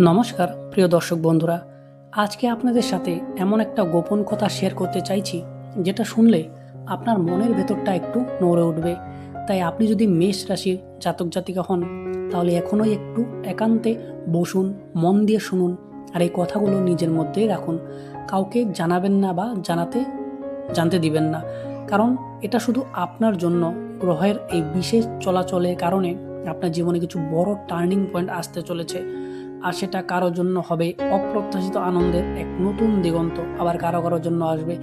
নমস্কার প্রিয় দর্শক বন্ধুরা, আজকে আপনাদের সাথে এমন একটা গোপন কথা শেয়ার করতে চাইছি যেটা শুনলে আপনার মনের ভেতরটা একটু নড়ে উঠবে। তাই আপনি যদি মেষ রাশির জাতক জাতিকা হন তাহলে এখনই একটু একান্তে বসুন, মন দিয়ে শুনুন আর এই কথাগুলো নিজের মধ্যেই রাখুন। কাউকে জানাবেন না বা জানতে দিবেন না, কারণ এটা শুধু আপনার জন্য। গ্রহের এই বিশেষ চলাচলের কারণে আপনার জীবনে কিছু বড় টার্নিং পয়েন্ট আসতে চলেছে। আর সেটা কারোর জন্য হবে অপ্রত্যাশিত আনন্দের এক নতুন দিগন্ত, আবার কারো কারোর জন্য আসবে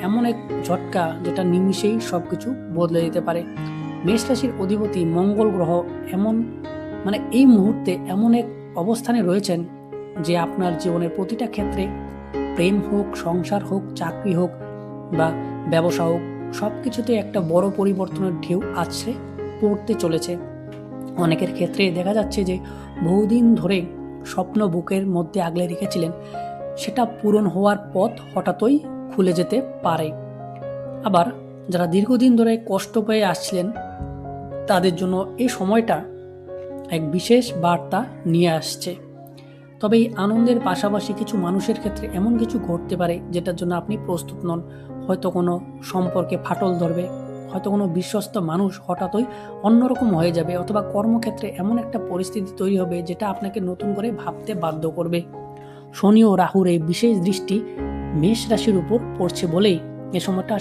এমন এক ঝটকা যেটা নিমিষেই সব কিছু বদলে দিতে পারে। মেষ রাশির অধিপতি মঙ্গল গ্রহ এমন এই মুহূর্তে এমন এক অবস্থানে রয়েছেন যে আপনার জীবনের প্রতিটা ক্ষেত্রে, প্রেম হোক, সংসার হোক, চাকরি হোক বা ব্যবসা হোক, সব কিছুতে একটা বড় পরিবর্তনের ঢেউ আছড়ে পড়তে চলেছে। অনেকের ক্ষেত্রে দেখা যাচ্ছে যে বহুদিন ধরে স্বপ্ন বুকের মধ্যে আগলে রেখেছিলেন, সেটা পূরণ হওয়ার পথ হঠাৎই খুলে যেতে পারে। আবার যারা দীর্ঘদিন ধরে কষ্ট পেয়ে আসছিলেন তাদের জন্য এই সময়টা এক বিশেষ বার্তা নিয়ে আসছে। তবে এই আনন্দের পাশাপাশি কিছু মানুষের ক্ষেত্রে এমন কিছু ঘটতে পারে যেটার জন্য আপনি প্রস্তুত নন। হয়তো কোনো সম্পর্কে ফাটল ধরবে, হয়তো কোনো বিশ্বস্ত মানুষ হঠাৎই অন্যরকম হয়ে যাবে, অথবা কর্মক্ষেত্রে এমন একটা পরিস্থিতি তৈরি হবে যেটা আপনাকে নতুন করে ভাবতে বাধ্য করবে। শনি ও রাহুর এই বিশেষ দৃষ্টি মেষ রাশির উপর পড়ছে বলেই এ সময়টা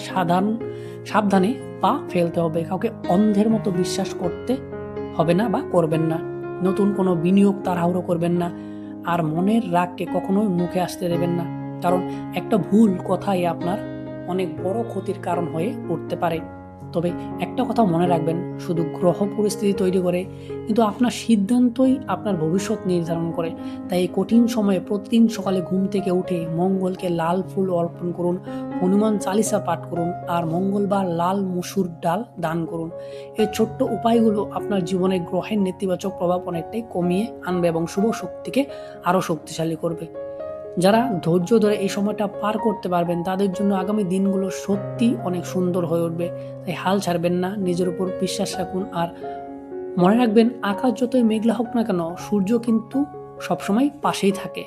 সাবধানে পা ফেলতে হবে। কাউকে অন্ধের মতো বিশ্বাস করতে হবে না বা করবেন না। নতুন কোনো বিনিয়োগ তাড়াহুড়ো করবেন না। আর মনের রাগকে কখনোই মুখে আসতে দেবেন না, কারণ একটা ভুল কথাই আপনার অনেক বড় ক্ষতির কারণ হয়ে উঠতে পারে। তবে একটা কথা মনে রাখবেন, শুধু গ্রহ পরিস্থিতি তৈরি করে, কিন্তু আপনার সিদ্ধান্তই আপনার ভবিষ্যৎ নির্ধারণ করে। তাই এই কঠিন সময়ে প্রতিদিন সকালে ঘুম থেকে উঠে মঙ্গলকে লাল ফুল অর্পণ করুন, হনুমান চালিসা পাঠ করুন আর মঙ্গলবার লাল মসুর ডাল দান করুন। এই ছোট্ট উপায়গুলো আপনার জীবনে গ্রহের নেতিবাচক প্রভাব অনেকটাই কমিয়ে আনবে এবং শুভ শক্তিকে আরও শক্তিশালী করবে। যারা ধৈর্য ধরে এই সময়টা পার করতে পারবেন তাদের জন্য আগামী দিনগুলো সত্যি অনেক সুন্দর হয়ে উঠবে। তাই হাল ছাড়বেন না, নিজের উপর বিশ্বাস রাখুন আর মনে রাখবেন, আকাশ যতই মেঘলা হোক না কেন, সূর্য কিন্তু সবসময় পাশেই থাকে।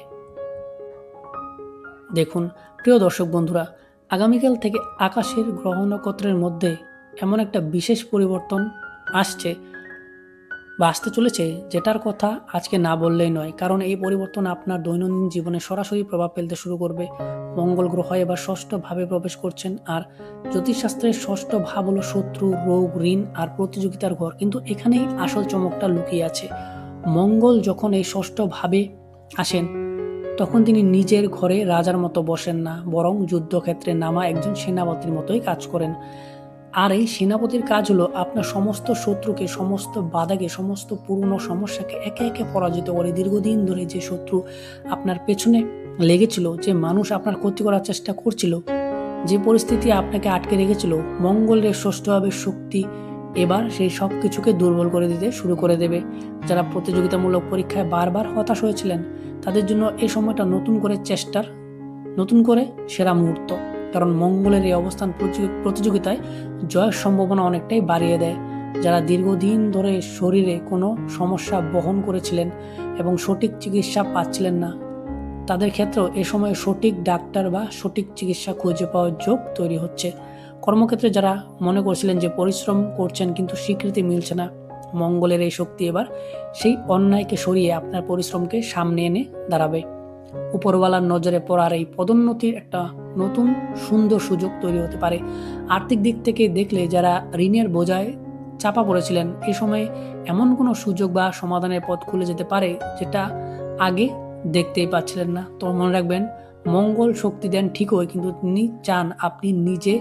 দেখুন প্রিয় দর্শক বন্ধুরা, আগামীকাল থেকে আকাশের গ্রহ নক্ষত্রের মধ্যে এমন একটা বিশেষ পরিবর্তন আসছে বা আসতে চলেছে যেটার কথা আজকে না বললেই নয়, কারণ এই পরিবর্তন আপনার দৈনন্দিন জীবনে সরাসরি প্রভাব ফেলতে শুরু করবে। মঙ্গল গ্রহ এবার ষষ্ঠ ভাবে প্রবেশ করছেন, আর জ্যোতিষশাস্ত্রের ষষ্ঠ ভাব হলো শত্রু, রোগ, ঋণ আর প্রতিযোগিতার ঘর, কিন্তু এখানেই আসল চমকটা লুকিয়ে আছে। মঙ্গল যখন এই ষষ্ঠ ভাবে আসেন তখন তিনি নিজের ঘরে রাজার মতো বসেন না, বরং যুদ্ধক্ষেত্রে নামা একজন সেনাপতির মতোই কাজ করেন। আর এই সেনাপতির কাজ হলো আপনার সমস্ত শত্রুকে, সমস্ত বাধাকে, সমস্ত পুরনো সমস্যাকে একে একে পরাজিত করে। দীর্ঘদিন ধরে যে শত্রু আপনার পেছনে লেগেছিল, যে মানুষ আপনার ক্ষতি করার চেষ্টা করছিল, যে পরিস্থিতি আপনাকে আটকে রেখেছিল, মঙ্গলের ষষ্ঠভাবে শক্তি এবার সেই সব কিছুকে দুর্বল করে দিতে শুরু করে দেবে। যারা প্রতিযোগিতামূলক পরীক্ষায় বারবার হতাশ হয়েছিলেন তাদের জন্য এই সময়টা নতুন করে সেরা মুহূর্ত, কারণ মঙ্গলের এই অবস্থান প্রতিযোগিতায় জয়ের সম্ভাবনা অনেকটাই বাড়িয়ে দেয়। যারা দীর্ঘদিন ধরে শরীরে কোনো সমস্যা বহন করেছিলেন এবং সঠিক চিকিৎসা পাচ্ছিলেন না, তাদের ক্ষেত্রেও এ সময় সঠিক ডাক্তার বা সঠিক চিকিৎসা খুঁজে পাওয়ার যোগ তৈরি হচ্ছে। কর্মক্ষেত্রে যারা মনে করছিলেন যে পরিশ্রম করছেন কিন্তু স্বীকৃতি মিলছে না, মঙ্গলের এই শক্তি এবার সেই অন্যায়কে সরিয়ে আপনার পরিশ্রমকে সামনে এনে দাঁড়াবে। উপরওয়ালার নজরে পড়ার এই পদোন্নতির একটা নতুন সুন্দর সুযোগ তৈরি হতে পারে। আর্থিক দিক থেকে দেখলে যারা ঋণের বোঝায় চাপা পড়েছিলেন, এই সময়ে এমন কোনো সুযোগ বা সমাধানের পথ খুলে যেতে পারে যেটা আগে দেখতেই পাচ্ছিলেন না। তো মনে রাখবেন, মঙ্গল শক্তি দেন ঠিকই, কিন্তু তিনি চান আপনি নিজে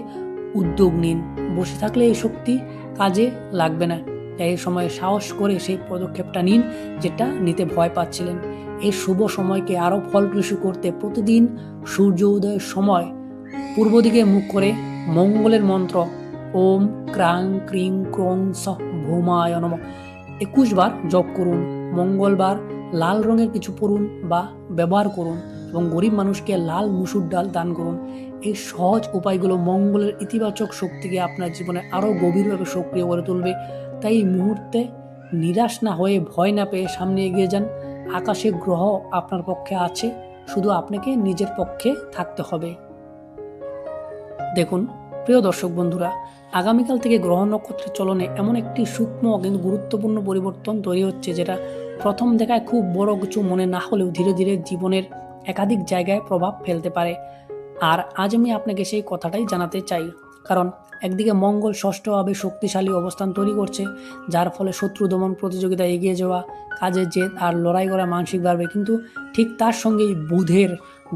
উদ্যোগ নিন। বসে থাকলে এই শক্তি কাজে লাগবে না। তাই এই সময় সাহস করে সেই পদক্ষেপটা নিন যেটা নিতে ভয় পাচ্ছিলেন। এই শুভ সময়কে আরও ফলপ্রসূ করতে প্রতিদিন সূর্য উদয়ের সময় পূর্ব দিকে মুখ করে মঙ্গলের মন্ত্র ওম ক্রাং ক্রিং ক্রং স ভৌমায় নমঃ 21 বার জপ করুন। মঙ্গলবার লাল রঙের কিছু পরুন বা ব্যবহার করুন এবং গরিব মানুষকে লাল মুসুর ডাল দান করুন। এই সহজ উপায়গুলো মঙ্গলের ইতিবাচক শক্তিকে আপনার জীবনে আরও গভীরভাবে সক্রিয় করে তুলবে। তাই এই মুহূর্তে নিরাশ না হয়ে, ভয় না পেয়ে সামনে এগিয়ে যান আকাশে গ্রহ আপনার পক্ষে আছে, শুধু আপনাকে নিজের পক্ষে থাকতে হবে। দেখুন প্রিয় দর্শক বন্ধুরা, আগামীকাল থেকে গ্রহ নক্ষত্রের চলনে এমন একটি সূক্ষ্ম কিন্তু গুরুত্বপূর্ণ পরিবর্তন তৈরি হচ্ছে, যেটা প্রথম দেখায় খুব বড় কিছু মনে না হলেও ধীরে ধীরে জীবনের একাধিক জায়গায় প্রভাব ফেলতে পারে। আর আজ আমি আপনাকে সেই কথাটাই জানাতে চাই। কারণ একদিকে মঙ্গল ষষ্ঠভাবে শক্তিশালী অবস্থান তৈরি করছে, যার ফলে শত্রু দমন, প্রতিযোগিতা, এগিয়ে যাওয়া, কাজের জেদ আর লড়াই করা মানসিক বাড়বে। কিন্তু ঠিক তার সঙ্গেই বুধের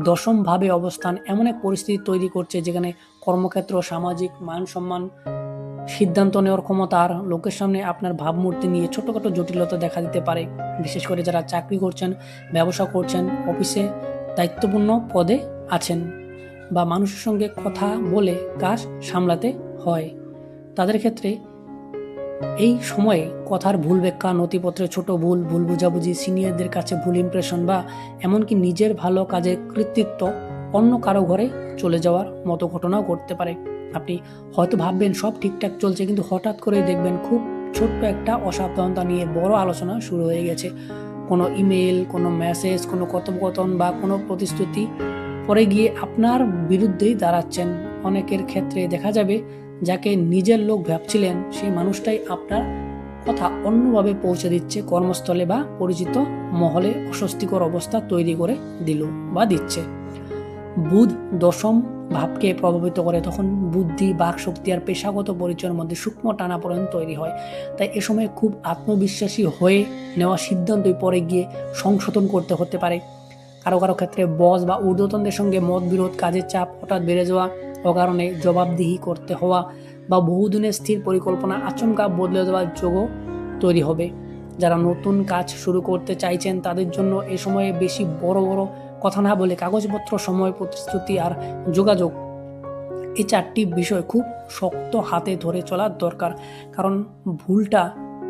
দশমভাবে অবস্থান এমন এক পরিস্থিতি তৈরি করছে, যেখানে কর্মক্ষেত্র, সামাজিক মান সম্মান, সিদ্ধান্ত নেওয়ার ক্ষমতা আর লোকের সামনে আপনার ভাবমূর্তি নিয়ে ছোটখাটো জটিলতা দেখা দিতে পারে। বিশেষ করে যারা চাকরি করছেন, ব্যবসা করছেন, অফিসে দায়িত্বপূর্ণ পদে আছেন বা মানুষের সঙ্গে কথা বলে কাজ সামলাতে হয়, তাদের ক্ষেত্রে এই সময়ে কথার ভুল ব্যাখ্যা, নথিপত্রে ছোট ভুল, ভুল বুঝাবুঝি, সিনিয়রদের কাছে ভুল ইমপ্রেশন বা এমনকি নিজের ভালো কাজের কৃতিত্ব অন্য কারো ঘরে চলে যাওয়ার মতো ঘটনাও ঘটতে পারে। আপনি হয়তো ভাববেন সব ঠিকঠাক চলছে, কিন্তু হঠাৎ করে দেখবেন খুব ছোট্ট একটা অসাবধানতা নিয়ে বড় আলোচনা শুরু হয়ে গেছে। কোনো ইমেল, কোনো মেসেজ, কোনো কথোপকথন বা কোনো প্রতিশ্রুতি পরে গিয়ে আপনার বিরুদ্ধেই দাঁড়াচ্ছেন। অনেকের ক্ষেত্রে দেখা যাবে যাকে নিজের লোক ভাবছিলেন, সেই মানুষটাই আপনার কথা অন্যভাবে পৌঁছে দিচ্ছে, কর্মস্থলে বা পরিচিত মহলে অস্বস্তিকর অবস্থা তৈরি করে দিল বা দিচ্ছে। বুধ দশম ভাবকে প্রভাবিত করে, তখন বুদ্ধি, বাকশক্তি আর পেশাগত পরিচয়ের মধ্যে সূক্ষ্ম টানাপোড়েন তৈরি হয়। তাই এ সময় খুব আত্মবিশ্বাসী হয়ে নেওয়া সিদ্ধান্তই পরে গিয়ে সংশোধন করতে হতে পারে। কারো কারো ক্ষেত্রে বস বা ঊর্ধ্বতনদের সঙ্গে মতবিরোধ, কাজের চাপ হঠাৎ বেড়ে যাওয়া, অকারণে জবাবদিহি করতে হওয়া বা বহুদিনের স্থির পরিকল্পনা আচমকা বদলে দেওয়ার যোগও তৈরি হবে। যারা নতুন কাজ শুরু করতে চাইছেন তাদের জন্য এ সময়ে বেশি বড় বড় কথা না বলে কাগজপত্র, সময়, প্রতিশ্রুতি আর যোগাযোগ, এই চারটি বিষয় খুব শক্ত হাতে ধরে চলার দরকার। কারণ ভুলটা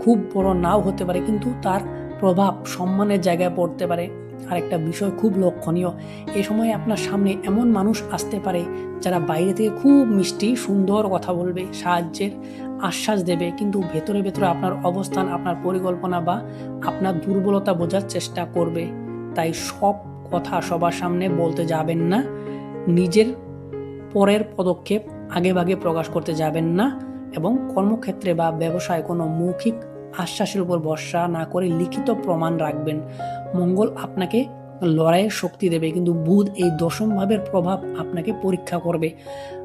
খুব বড় নাও হতে পারে, কিন্তু তার প্রভাব সম্মানের জায়গায় পড়তে পারে। আর একটা বিষয় খুব লক্ষণীয়, এই সময় আপনার সামনে এমন মানুষ আসতে পারে যারা বাইরে থেকে খুব মিষ্টি সুন্দর কথা বলবে, সাহায্যের আশ্বাস দেবে, কিন্তু ভেতরে ভেতরে আপনার অবস্থান, আপনার পরিকল্পনা বা আপনার দুর্বলতা বোঝার চেষ্টা করবে। তাই সব কথা সবার সামনে বলতে যাবেন না, নিজের পরের পদক্ষেপ আগেভাগে প্রকাশ করতে যাবেন না, এবং কর্মক্ষেত্রে বা ব্যবসায় কোনো মৌখিক আশ্বাসের উপর ভরসা না করে লিখিত প্রমাণ রাখবেন। মঙ্গল আপনাকে লড়াইয়ের শক্তি দেবে, কিন্তু বুধ এই দশম ভাবের প্রভাব আপনাকে পরীক্ষা করবে।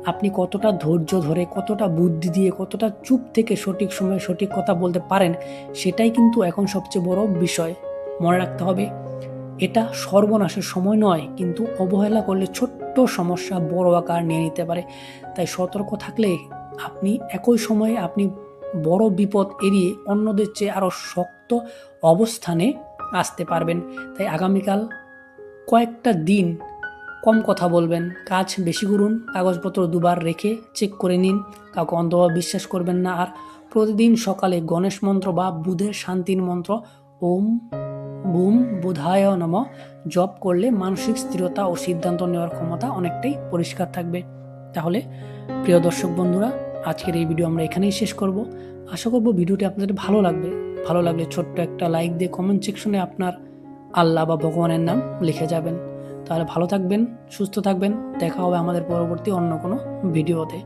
আপনি কতটা ধৈর্য ধরে, কতটা বুদ্ধি দিয়ে, কতটা চুপ থেকে সঠিক সময়ে সঠিক কথা বলতে পারেন, সেটাই কিন্তু এখন সবচেয়ে বড় বিষয়। মনে রাখতে হবে, এটা সর্বনাশের সময় নয়, কিন্তু অবহেলা করলে ছোট্ট সমস্যা বড় আকার নিয়ে নিতে পারে। তাই সতর্ক থাকলে আপনি একই সময়ে আপনি বড় বিপদ এড়িয়ে অন্যদের চেয়ে আরও শক্ত অবস্থানে আসতে পারবেন। তাই আগামীকাল কয়েকটা দিন কম কথা বলবেন, কাজ বেশি করুন, কাগজপত্র দুবার রেখে চেক করে নিন, কাউকে অন্ধভাবে বিশ্বাস করবেন না। আর প্রতিদিন সকালে গণেশ মন্ত্র বা বুধের শান্তির মন্ত্র ওম বুম বুধায় নমঃ জপ করলে মানসিক স্থিরতা ও সিদ্ধান্ত নেওয়ার ক্ষমতা অনেকটাই পরিষ্কার থাকবে। তাহলে প্রিয় দর্শক বন্ধুরা, আজকের এই ভিডিও আমরা এখানেই শেষ করব। আশা করব ভিডিওটি আপনাদের ভালো লাগবে। ভালো লাগলে ছোট্ট একটা লাইক দিয়ে কমেন্ট সেকশনে আপনার আল্লাহ বা ভগবানের নাম লিখে যাবেন। তাহলে ভালো থাকবেন, সুস্থ থাকবেন, দেখা হবে আমাদের পরবর্তী অন্য কোনো ভিডিওতে।